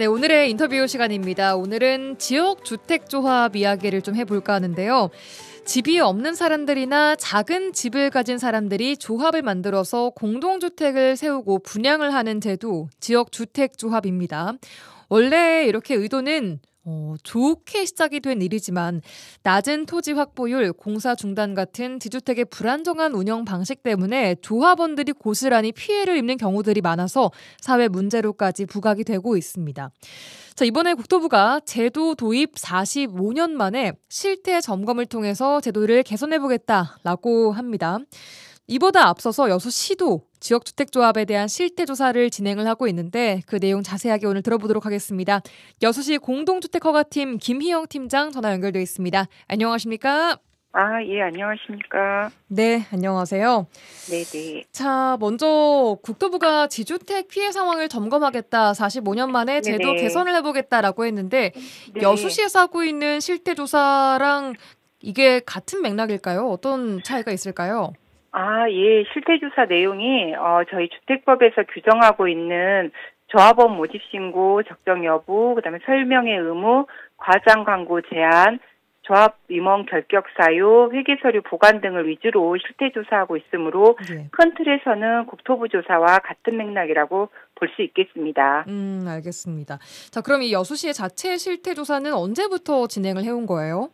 네, 오늘의 인터뷰 시간입니다. 오늘은 지역주택조합 이야기를 좀 해볼까 하는데요. 집이 없는 사람들이나 작은 집을 가진 사람들이 조합을 만들어서 공동주택을 세우고 분양을 하는 제도, 지역주택조합입니다. 원래 이렇게 의도는 좋게 시작이 된 일이지만 낮은 토지 확보율, 공사 중단 같은 지주택의 불안정한 운영 방식 때문에 조합원들이 고스란히 피해를 입는 경우들이 많아서 사회 문제로까지 부각이 되고 있습니다. 자, 이번에 국토부가 제도 도입 45년 만에 실태 점검을 통해서 제도를 개선해보겠다라고 합니다. 이보다 앞서서 여수시도 지역주택조합에 대한 실태조사를 진행을 하고 있는데 그 내용 자세하게 오늘 들어보도록 하겠습니다. 여수시 공동주택허가팀 김희영 팀장 전화 연결되어 있습니다. 안녕하십니까? 예, 안녕하십니까? 네, 안녕하세요. 네네. 자, 먼저 국토부가 지주택 피해 상황을 점검하겠다, 45년 만에 제도 네네. 개선을 해보겠다라고 했는데 네. 여수시에서 하고 있는 실태조사랑 이게 같은 맥락일까요? 어떤 차이가 있을까요? 예, 실태조사 내용이 저희 주택법에서 규정하고 있는 조합원 모집 신고, 적정 여부, 그다음에 설명의 의무, 과장 광고 제한, 조합 임원 결격 사유, 회계 서류 보관 등을 위주로 실태조사하고 있으므로 네. 큰 틀에서는 국토부 조사와 같은 맥락이라고 볼 수 있겠습니다. 알겠습니다. 자, 그럼 이 여수시의 자체 실태조사는 언제부터 진행을 해온 거예요?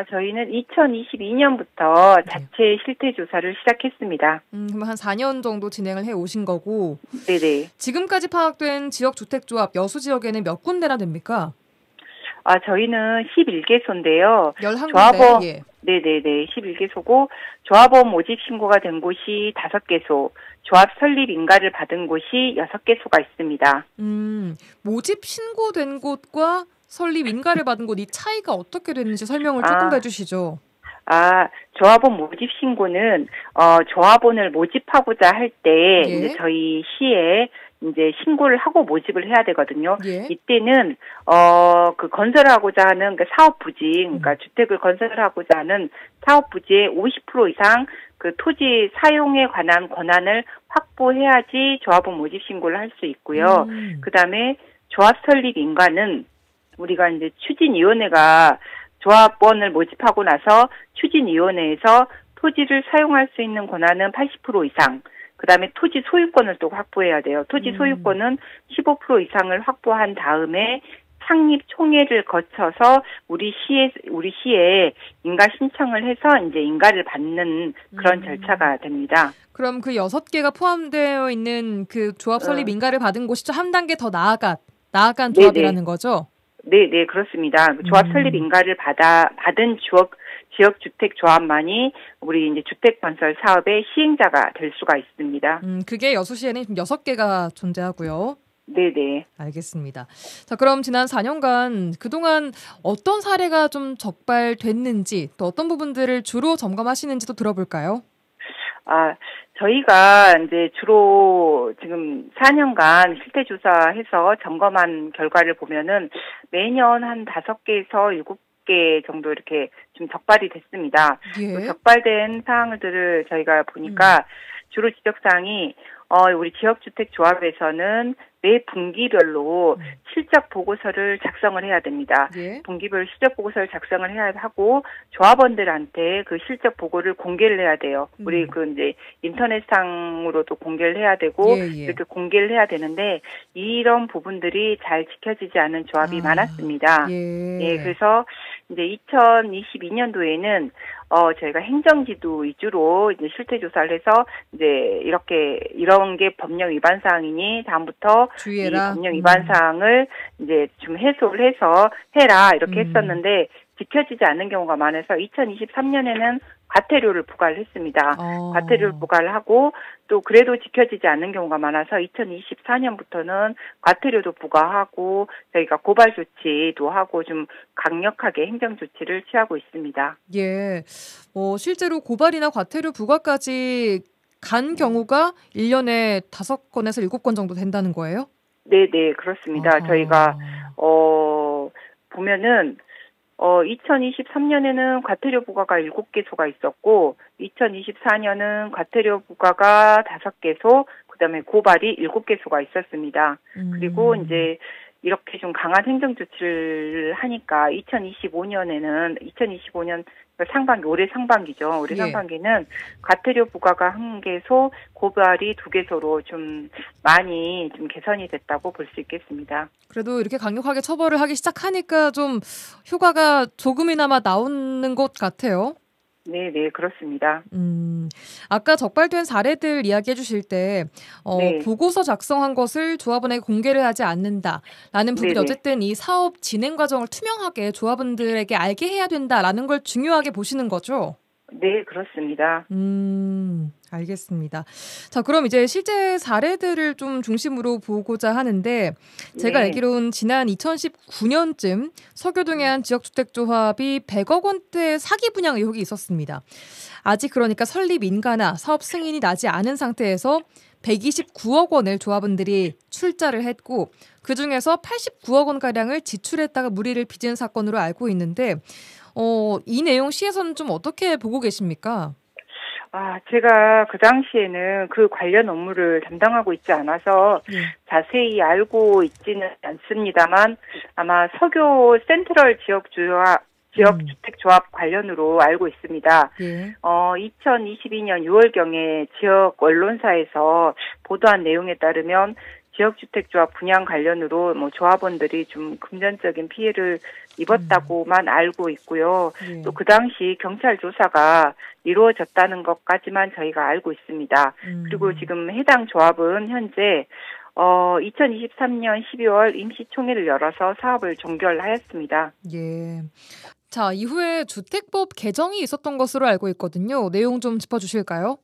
저희는 2022년부터 자체 실태조사를 시작했습니다. 그럼 한 4년 정도 진행을 해 오신 거고. 네네. 지금까지 파악된 지역주택조합 여수 지역에는 몇 군데나 됩니까? 저희는 11개소인데요. 11군데. 예. 네네네. 11개소고, 조합원 모집 신고가 된 곳이 5개소, 조합 설립 인가를 받은 곳이 6개소가 있습니다. 모집 신고된 곳과 설립 인가를 받은 곳 이 차이가 어떻게 되는지 설명을 조금 더 해주시죠. 조합원 모집 신고는 조합원을 모집하고자 할 때 예. 이제 저희 시에 이제 신고를 하고 모집을 해야 되거든요. 예. 이때는 그 건설하고자 하는 그 사업 부지, 그러니까 주택을 건설하고자 하는 사업 부지의 50% 이상 그 토지 사용에 관한 권한을 확보해야지 조합원 모집 신고를 할 수 있고요. 그다음에 조합 설립 인가는 우리가 이제 추진위원회가 조합원을 모집하고 나서 추진위원회에서 토지를 사용할 수 있는 권한은 80% 이상, 그 다음에 토지 소유권을 또 확보해야 돼요. 토지 소유권은 15% 이상을 확보한 다음에 창립 총회를 거쳐서 우리 시에 인가 신청을 해서 이제 인가를 받는 그런 절차가 됩니다. 그럼 그 6개가 포함되어 있는 그 조합 설립 인가를 받은 곳이 한 단계 더 나아간 조합이라는 거죠? 네, 그렇습니다. 조합 설립 인가를 받은 지역주택조합만이 우리 이제 주택건설 사업의 시행자가 될 수가 있습니다. 그게 여수시에는 6개가 존재하고요. 네네. 알겠습니다. 자, 그럼 지난 4년간 그동안 어떤 사례가 좀 적발됐는지, 또 어떤 부분들을 주로 점검하시는지도 들어볼까요? 저희가 이제 주로 지금 4년간 실태조사해서 점검한 결과를 보면은 매년 한 5개에서 7개 정도 이렇게 좀 적발이 됐습니다. 예. 적발된 사항들을 저희가 보니까 주로 지적사항이 우리 지역주택조합에서는 매 분기별로 실적 보고서를 작성을 해야 됩니다. 예. 분기별 실적 보고서를 작성을 해야 하고 조합원들한테 그 실적 보고를 공개를 해야 돼요. 우리 그 이제 인터넷상으로도 공개를 해야 되고 이렇게 공개를 해야 되는데 이런 부분들이 잘 지켜지지 않은 조합이 많았습니다. 예, 그래서 이제 2022년도에는 저희가 행정지도 위주로 이제 실태조사를 해서 이제 이런 게 법령 위반 사항이니 다음부터 주의해라. 이 법령 위반 사항을 이제 좀 해소를 해서 해라 이렇게 했었는데 지켜지지 않는 경우가 많아서 2023년에는 과태료를 부과를 했습니다. 과태료를 부과를 하고 또 그래도 지켜지지 않는 경우가 많아서 2024년부터는 과태료도 부과하고 저희가 고발 조치도 하고 좀 강력하게 행정 조치를 취하고 있습니다. 예, 실제로 고발이나 과태료 부과까지 간 경우가 1년에 5건에서 7건 정도 된다는 거예요? 네, 그렇습니다. 저희가 보면은 2023년에는 과태료 부과가 7개소가 있었고 2024년은 과태료 부과가 5개소, 그다음에 고발이 7개소가 있었습니다. 그리고 이제 이렇게 좀 강한 행정 조치를 하니까 2025년 상반기, 올해 상반기죠. 올해 예. 상반기는 과태료 부과가 1개소, 고발이 2개소로 좀 많이 좀 개선이 됐다고 볼 수 있겠습니다. 그래도 이렇게 강력하게 처벌을 하기 시작하니까 좀 효과가 조금이나마 나오는 것 같아요. 네, 그렇습니다. 아까 적발된 사례들 이야기해 주실 때, 네. 보고서 작성한 것을 조합원에게 공개를 하지 않는다라는 부분이 네네. 어쨌든 이 사업 진행 과정을 투명하게 조합원들에게 알게 해야 된다라는 걸 중요하게 보시는 거죠? 네, 그렇습니다. 알겠습니다. 자, 그럼 이제 실제 사례들을 좀 중심으로 보고자 하는데, 제가 네. 알기로는 지난 2019년쯤 서교동의 한 지역주택조합이 100억 원대 사기 분양 의혹이 있었습니다. 아직 그러니까 설립 인가나 사업 승인이 나지 않은 상태에서 129억 원을 조합원들이 출자를 했고, 그중에서 89억 원가량을 지출했다가 물의를 빚은 사건으로 알고 있는데, 이 내용 시에서는 좀 어떻게 보고 계십니까? 제가 그 당시에는 그 관련 업무를 담당하고 있지 않아서 자세히 알고 있지는 않습니다만 아마 서교 센트럴 지역주택조합 관련으로 알고 있습니다. 2022년 6월경에 지역 언론사에서 보도한 내용에 따르면 지역주택조합 분양 관련으로 조합원들이 좀 금전적인 피해를 입었다고만 알고 있고요. 또 그 당시 경찰 조사가 이루어졌다는 것까지만 저희가 알고 있습니다. 그리고 지금 해당 조합은 현재 2023년 12월 임시총회를 열어서 사업을 종결하였습니다. 예. 자, 이후에 주택법 개정이 있었던 것으로 알고 있거든요. 내용 좀 짚어주실까요?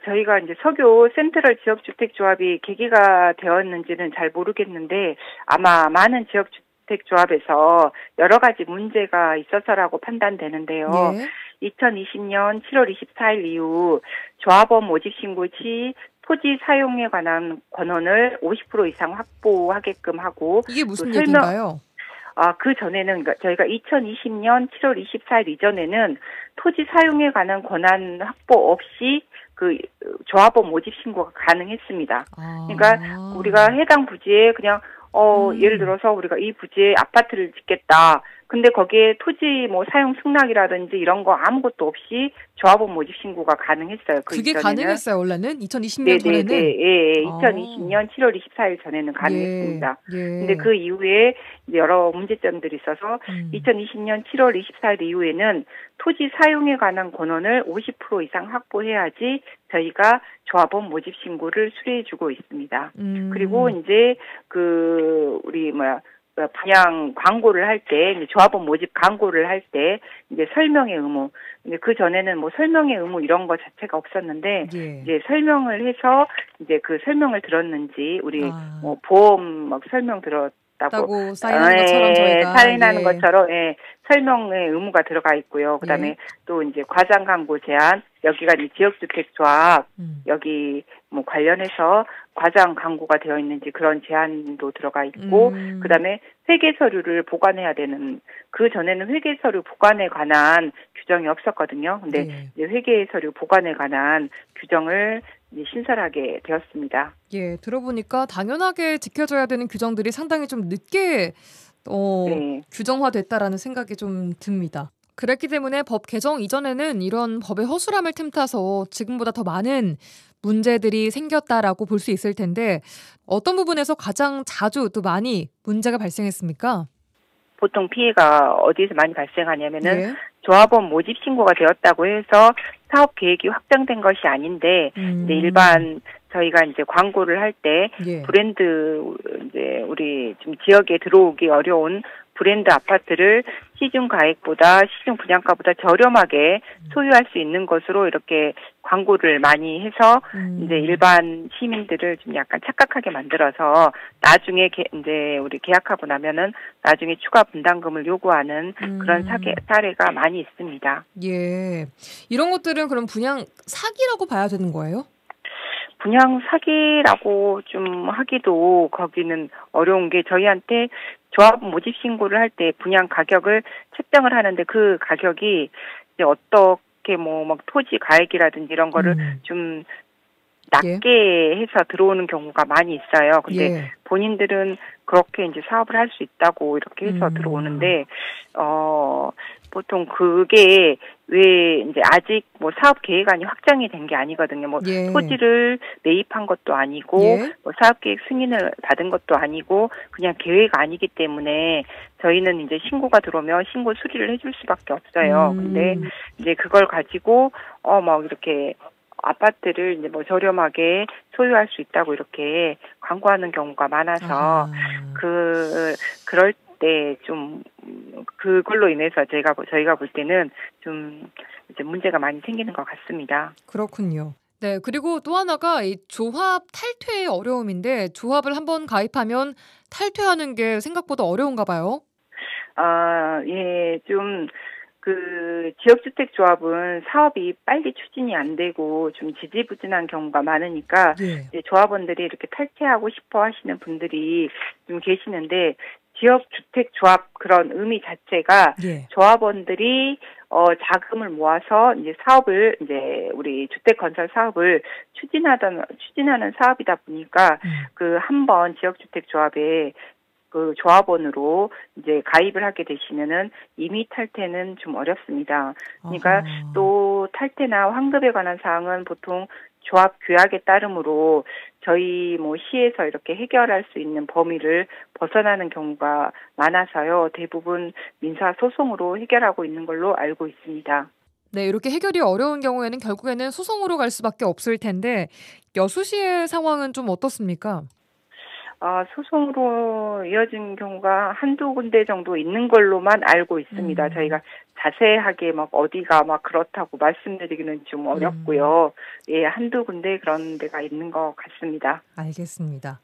저희가 이제 서교 센트럴 지역주택조합이 계기가 되었는지는 잘 모르겠는데 아마 많은 지역주택조합에서 여러 가지 문제가 있어서라고 판단되는데요. 2020년 7월 24일 이후 조합원 모집 신고 시 토지 사용에 관한 권한을 50% 이상 확보하게끔 하고 이게 무슨 얘기인가요? 그 전에는 저희가 2020년 7월 24일 이전에는 토지 사용에 관한 권한 확보 없이 그 조합원 모집 신고가 가능했습니다. 그러니까 우리가 해당 부지에 그냥 예를 들어서 우리가 이 부지에 아파트를 짓겠다. 근데 거기에 토지 사용 승낙이라든지 이런 거 아무것도 없이 조합원 모집 신고가 가능했어요. 그게 가능했어요, 원래는? 2020년 전에는? 네. 2020년 7월 24일 전에는 가능했습니다. 근데 그 이후에 이제 여러 문제점들이 있어서 2020년 7월 24일 이후에는 토지 사용에 관한 권한을 50% 이상 확보해야지 저희가 조합원 모집 신고를 수리해주고 있습니다. 그리고 이제 우리 분양 광고를 할 때, 조합원 모집 광고를 할 때, 이제 설명의 의무. 근데 그 전에는 설명의 의무 이런 거 자체가 없었는데, 이제 설명을 해서, 이제 그 설명을 들었는지, 우리 보험 설명 들었다고. 사인하는 것처럼 저희가. 사인하는 것처럼, 설명의 의무가 들어가 있고요. 그 다음에 또 이제 과장 광고 제한, 여기가 이제 지역주택조합, 여기 관련해서 과장 광고가 되어 있는지 그런 제한도 들어가 있고, 그 다음에 회계 서류를 보관해야 되는, 그 전에는 회계 서류 보관에 관한 규정이 없었거든요. 근데 이제 회계 서류 보관에 관한 규정을 이제 신설하게 되었습니다. 예, 들어보니까 당연하게 지켜져야 되는 규정들이 상당히 좀 늦게 규정화됐다라는 생각이 좀 듭니다. 그랬기 때문에 법 개정 이전에는 이런 법의 허술함을 틈타서 지금보다 더 많은 문제들이 생겼다라고 볼 수 있을 텐데 어떤 부분에서 가장 자주 또 많이 문제가 발생했습니까? 보통 피해가 어디에서 많이 발생하냐면은 조합원 모집 신고가 되었다고 해서 사업 계획이 확정된 것이 아닌데 이제 일반 저희가 이제 광고를 할 때 브랜드 이제 우리 좀 지역에 들어오기 어려운 브랜드 아파트를 시중 가액보다 시중 분양가보다 저렴하게 소유할 수 있는 것으로 이렇게 광고를 많이 해서 이제 일반 시민들을 좀 약간 착각하게 만들어서 나중에 이제 우리 계약하고 나면은 나중에 추가 분담금을 요구하는 그런 사례가 많이 있습니다. 예, 이런 것들은 그럼 분양 사기라고 봐야 되는 거예요? 분양 사기라고 좀 하기도 거기는 어려운 게 저희한테 조합 모집 신고를 할 때 분양 가격을 책정을 하는데 그 가격이 이제 어떻게 막 토지 가액이라든지 이런 거를 좀 낮게 해서 들어오는 경우가 많이 있어요. 근데 본인들은 그렇게 이제 사업을 할 수 있다고 이렇게 해서 들어오는데, 보통 그게 왜 이제 아직 뭐 사업 계획안이 확정이 된 게 아니거든요. 뭐 토지를 매입한 것도 아니고, 뭐 사업 계획 승인을 받은 것도 아니고, 그냥 계획안이기 때문에 저희는 이제 신고가 들어오면 신고 수리를 해줄 수밖에 없어요. 근데 이제 그걸 가지고, 막 이렇게 아파트를 이제 뭐 저렴하게 소유할 수 있다고 이렇게 광고하는 경우가 많아서 그럴 때 좀 그걸로 인해서 저희가 볼 때는 좀 이제 문제가 많이 생기는 것 같습니다. 그렇군요. 네, 그리고 또 하나가 이 조합 탈퇴의 어려움인데 조합을 한번 가입하면 탈퇴하는 게 생각보다 어려운가 봐요. 예, 좀 그 지역주택조합은 사업이 빨리 추진이 안 되고 좀 지지부진한 경우가 많으니까 이제 조합원들이 이렇게 탈퇴하고 싶어 하시는 분들이 좀 계시는데 지역주택조합 그런 의미 자체가 조합원들이 자금을 모아서 이제 사업을 이제 우리 주택건설 사업을 추진하는 사업이다 보니까 그 한번 지역주택조합에 그 조합원으로 이제 가입을 하게 되시면은 임의 탈퇴는 좀 어렵습니다. 그러니까 또 탈퇴나 환급에 관한 사항은 보통 조합 규약에 따르므로 저희 뭐 시에서 이렇게 해결할 수 있는 범위를 벗어나는 경우가 많아서요. 대부분 민사 소송으로 해결하고 있는 걸로 알고 있습니다. 네, 이렇게 해결이 어려운 경우에는 결국에는 소송으로 갈 수밖에 없을 텐데 여수시의 상황은 좀 어떻습니까? 소송으로 이어진 경우가 한두 군데 정도 있는 걸로만 알고 있습니다. 저희가 자세하게 막 어디가 막 그렇다고 말씀드리기는 좀 어렵고요. 예, 한두 군데 그런 데가 있는 것 같습니다. 알겠습니다.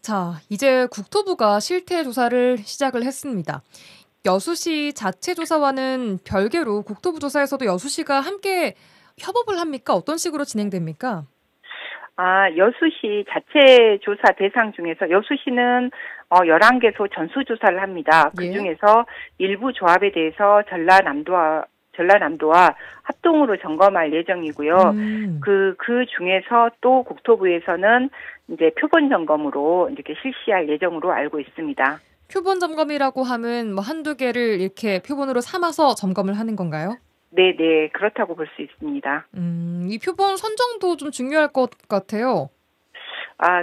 자, 이제 국토부가 실태 조사를 시작을 했습니다. 여수시 자체 조사와는 별개로 국토부 조사에서도 여수시가 함께 협업을 합니까? 어떤 식으로 진행됩니까? 여수시 자체 조사 대상 중에서 여수시는 11개소 전수조사를 합니다. 그중에서 일부 조합에 대해서 전라남도와 합동으로 점검할 예정이고요. 그 중에서 또 국토부에서는 이제 표본 점검으로 이렇게 실시할 예정으로 알고 있습니다. 표본 점검이라고 하면 뭐 한두 개를 이렇게 표본으로 삼아서 점검을 하는 건가요? 네, 그렇다고 볼 수 있습니다. 이 표본 선정도 좀 중요할 것 같아요.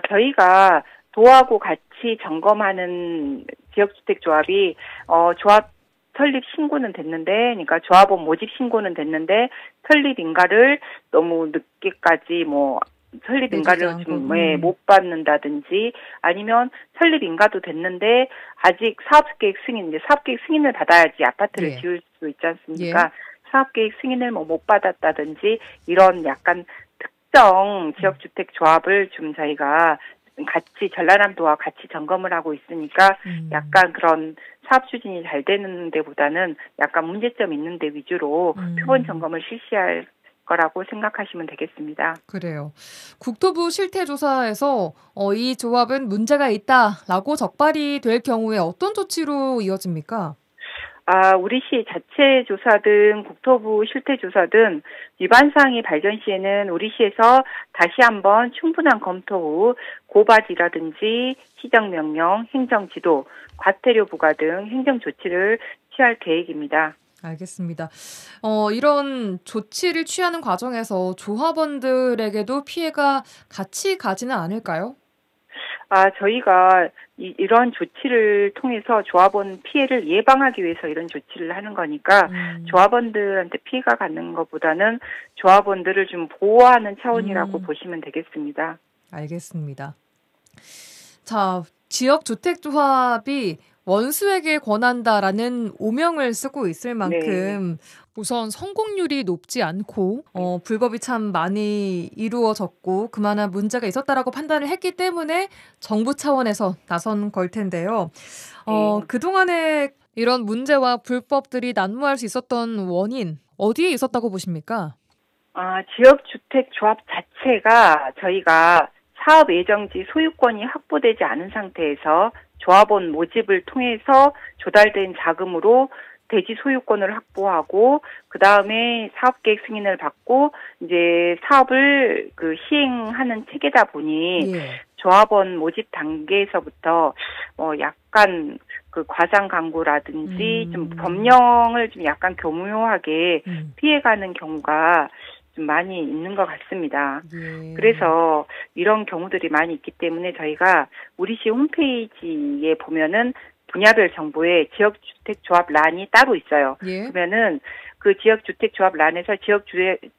저희가 도하고 같이 점검하는 지역주택조합이 조합 설립 신고는 됐는데, 그러니까 조합원 모집 신고는 됐는데 설립 인가를 너무 늦게까지 설립 인가를 좀 못 받는다든지 아니면 설립 인가도 됐는데 아직 사업계획 승인을 받아야지 아파트를 지을 수 있지 않습니까? 사업계획 승인을 못 받았다든지 이런 약간 특정 지역주택 조합을 좀 저희가 같이 전라남도와 같이 점검을 하고 있으니까 약간 그런 사업 추진이 잘 되는 데보다는 약간 문제점 있는 데 위주로 표본 점검을 실시할 거라고 생각하시면 되겠습니다. 그래요. 국토부 실태조사에서 이 조합은 문제가 있다라고 적발이 될 경우에 어떤 조치로 이어집니까? 우리 시 자체 조사든 국토부 실태 조사든 위반 사항이 발견 시에는 우리 시에서 다시 한번 충분한 검토 후 고바지라든지 시정명령, 행정지도, 과태료 부과 등 행정 조치를 취할 계획입니다. 알겠습니다. 이런 조치를 취하는 과정에서 조합원들에게도 피해가 같이 가지는 않을까요? 저희가 이런 조치를 통해서 조합원 피해를 예방하기 위해서 이런 조치를 하는 거니까 조합원들한테 피해가 가는 것보다는 조합원들을 좀 보호하는 차원이라고 보시면 되겠습니다. 알겠습니다. 자, 지역주택조합이 원수에게 권한다라는 오명을 쓰고 있을 만큼 우선 성공률이 높지 않고 불법이 참 많이 이루어졌고 그만한 문제가 있었다라고 판단을 했기 때문에 정부 차원에서 나선 걸 텐데요. 그동안에 이런 문제와 불법들이 난무할 수 있었던 원인 어디에 있었다고 보십니까? 지역주택조합 자체가 저희가 사업 예정지 소유권이 확보되지 않은 상태에서 조합원 모집을 통해서 조달된 자금으로 대지 소유권을 확보하고 그 다음에 사업계획 승인을 받고 이제 사업을 그 시행하는 체계다 보니 예. 조합원 모집 단계에서부터 약간 그 과장 광고라든지 좀 법령을 좀 약간 교묘하게 피해가는 경우가 좀 많이 있는 것 같습니다. 예. 그래서 이런 경우들이 많이 있기 때문에 저희가 우리시 홈페이지에 보면은 분야별 정보에 지역주택조합 란이 따로 있어요. 예. 그러면은 그 지역주택조합 란에서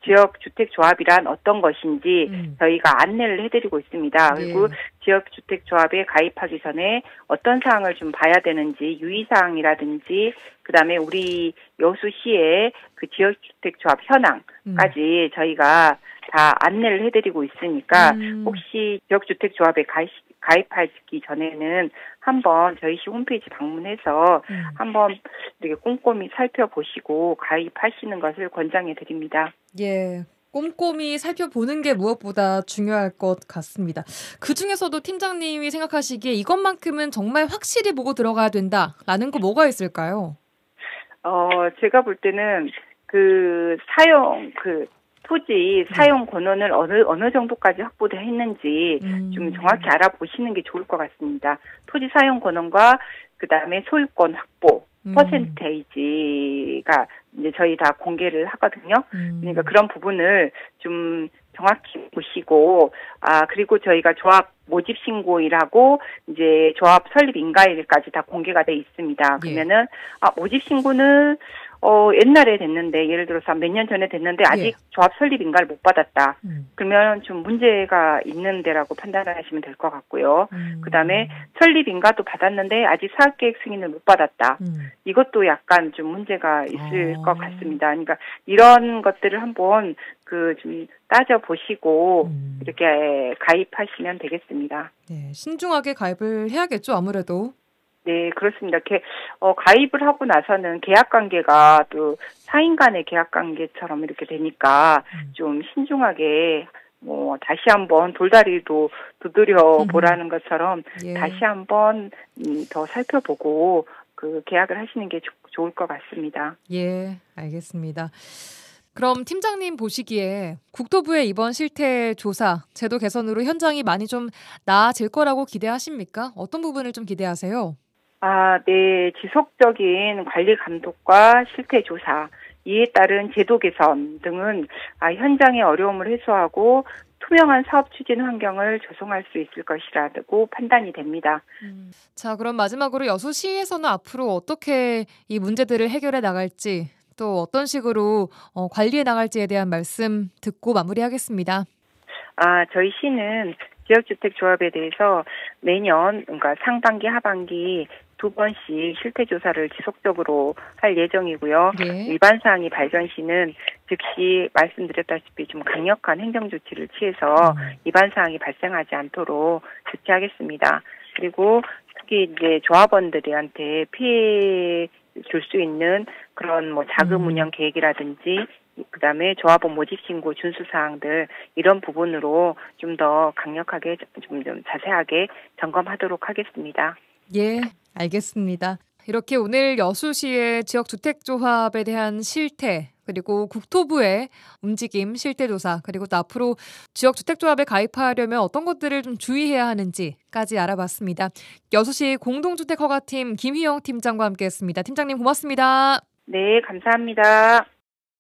지역주택조합이란 어떤 것인지 저희가 안내를 해드리고 있습니다. 그리고 지역주택조합에 가입하기 전에 어떤 사항을 좀 봐야 되는지 유의사항이라든지 그다음에 우리 여수시의 그 지역주택조합 현황까지 저희가 다 안내를 해드리고 있으니까 혹시 지역주택조합에 가입하기 전에는 한번 저희 시 홈페이지 방문해서 한번 이렇게 꼼꼼히 살펴보시고 가입하시는 것을 권장해 드립니다. 예. 꼼꼼히 살펴보는 게 무엇보다 중요할 것 같습니다. 그중에서도 팀장님이 생각하시기에 이것만큼은 정말 확실히 보고 들어가야 된다라는 거 뭐가 있을까요? 제가 볼 때는 토지 사용 권한을 어느 정도까지 확보를 했는지 좀 정확히 알아보시는 게 좋을 것 같습니다. 토지 사용 권한과 그다음에 소유권 확보 퍼센테이지가 이제 저희 다 공개를 하거든요. 그러니까 그런 부분을 좀 정확히 보시고 그리고 저희가 조합 모집 신고일하고 이제 조합 설립 인가일까지 다 공개가 돼 있습니다. 그러면은 모집 신고는 옛날에 됐는데 예를 들어서 몇 년 전에 됐는데 아직 조합 설립 인가를 못 받았다. 그러면 좀 문제가 있는 데라고 판단하시면 될 것 같고요. 그다음에 설립 인가도 받았는데 아직 사업계획 승인을 못 받았다. 이것도 약간 좀 문제가 있을 것 같습니다. 그러니까 이런 것들을 한번 좀 따져 보시고 이렇게 가입하시면 되겠습니다. 네, 신중하게 가입을 해야겠죠, 아무래도. 네, 그렇습니다. 이렇게 가입을 하고 나서는 계약 관계가 또 사인 간의 계약 관계처럼 이렇게 되니까 좀 신중하게 다시 한번 돌다리도 두드려 보라는 것처럼 다시 한번 더 살펴보고 그 계약을 하시는 게 좋을 것 같습니다. 예, 알겠습니다. 그럼 팀장님 보시기에 국토부의 이번 실태 조사, 제도 개선으로 현장이 많이 좀 나아질 거라고 기대하십니까? 어떤 부분을 좀 기대하세요? 네. 지속적인 관리 감독과 실태 조사, 이에 따른 제도 개선 등은 현장의 어려움을 해소하고 투명한 사업 추진 환경을 조성할 수 있을 것이라고 판단이 됩니다. 자, 그럼 마지막으로 여수시에서는 앞으로 어떻게 이 문제들을 해결해 나갈지 또 어떤 식으로 관리해 나갈지에 대한 말씀 듣고 마무리하겠습니다. 저희 시는 지역주택조합에 대해서 매년 그러니까 상반기 하반기 2번씩 실태조사를 지속적으로 할 예정이고요. 위반사항이 발견 시는 즉시 말씀드렸다시피 좀 강력한 행정조치를 취해서 위반사항이 발생하지 않도록 조치하겠습니다. 그리고 특히 이제 조합원들한테 피해 줄 수 있는 그런 자금 운영 계획이라든지 그다음에 조합원 모집 신고 준수 사항들 이런 부분으로 좀 더 강력하게 좀 자세하게 점검하도록 하겠습니다. 예, 알겠습니다. 이렇게 오늘 여수시의 지역주택조합에 대한 실태 그리고 국토부의 움직임 실태조사 그리고 또 앞으로 지역주택조합에 가입하려면 어떤 것들을 좀 주의해야 하는지까지 알아봤습니다. 여수시 공동주택허가팀 김희영 팀장과 함께했습니다. 팀장님 고맙습니다. 네, 감사합니다.